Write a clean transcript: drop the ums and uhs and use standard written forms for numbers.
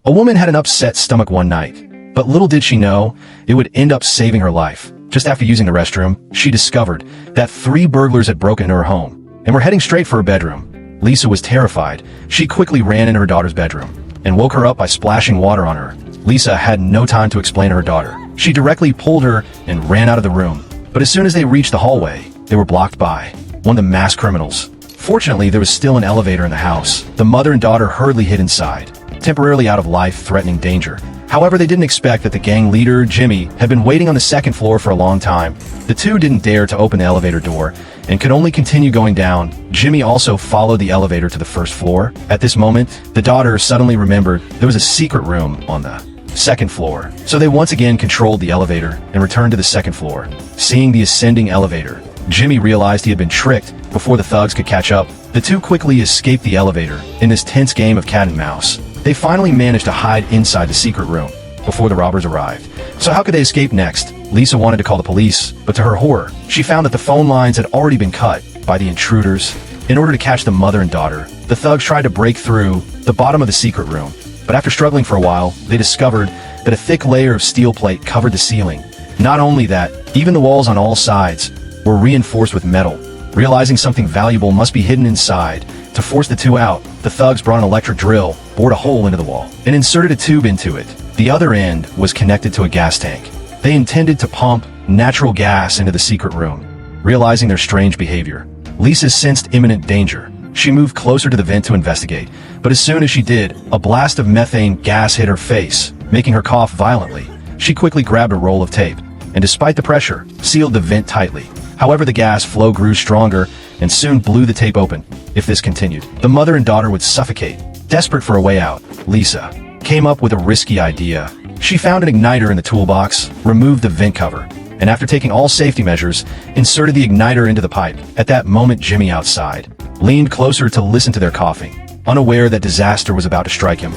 A woman had an upset stomach one night, but little did she know, it would end up saving her life. Just after using the restroom, she discovered that 3 burglars had broken into her home and were heading straight for her bedroom. Lisa was terrified. She quickly ran into her daughter's bedroom and woke her up by splashing water on her. Lisa had no time to explain to her daughter. She directly pulled her and ran out of the room. But as soon as they reached the hallway, they were blocked by one of the masked criminals. Fortunately, there was still an elevator in the house. The mother and daughter hurriedly hid inside, temporarily out of life-threatening danger. However, they didn't expect that the gang leader, Jimmy, had been waiting on the second floor for a long time. The two didn't dare to open the elevator door and could only continue going down. Jimmy also followed the elevator to the first floor. At this moment, the daughter suddenly remembered there was a secret room on the second floor. So they once again controlled the elevator and returned to the second floor. Seeing the ascending elevator, Jimmy realized he had been tricked before the thugs could catch up. The two quickly escaped the elevator in this tense game of cat and mouse. They finally managed to hide inside the secret room before the robbers arrived. So how could they escape next? Lisa wanted to call the police, but to her horror, she found that the phone lines had already been cut by the intruders. In order to catch the mother and daughter, the thugs tried to break through the bottom of the secret room. But after struggling for a while, they discovered that a thick layer of steel plate covered the ceiling. Not only that, even the walls on all sides were reinforced with metal. Realizing something valuable must be hidden inside, to force the two out, the thugs brought an electric drill, bored a hole into the wall, and inserted a tube into it. The other end was connected to a gas tank. They intended to pump natural gas into the secret room. Realizing their strange behavior, Lisa sensed imminent danger. She moved closer to the vent to investigate, but as soon as she did, a blast of methane gas hit her face, making her cough violently. She quickly grabbed a roll of tape, and despite the pressure, sealed the vent tightly. However, the gas flow grew stronger and soon blew the tape open. If this continued, the mother and daughter would suffocate. Desperate for a way out, Lisa came up with a risky idea. She found an igniter in the toolbox, removed the vent cover, and after taking all safety measures, inserted the igniter into the pipe. At that moment, Jimmy outside leaned closer to listen to their coughing, unaware that disaster was about to strike him.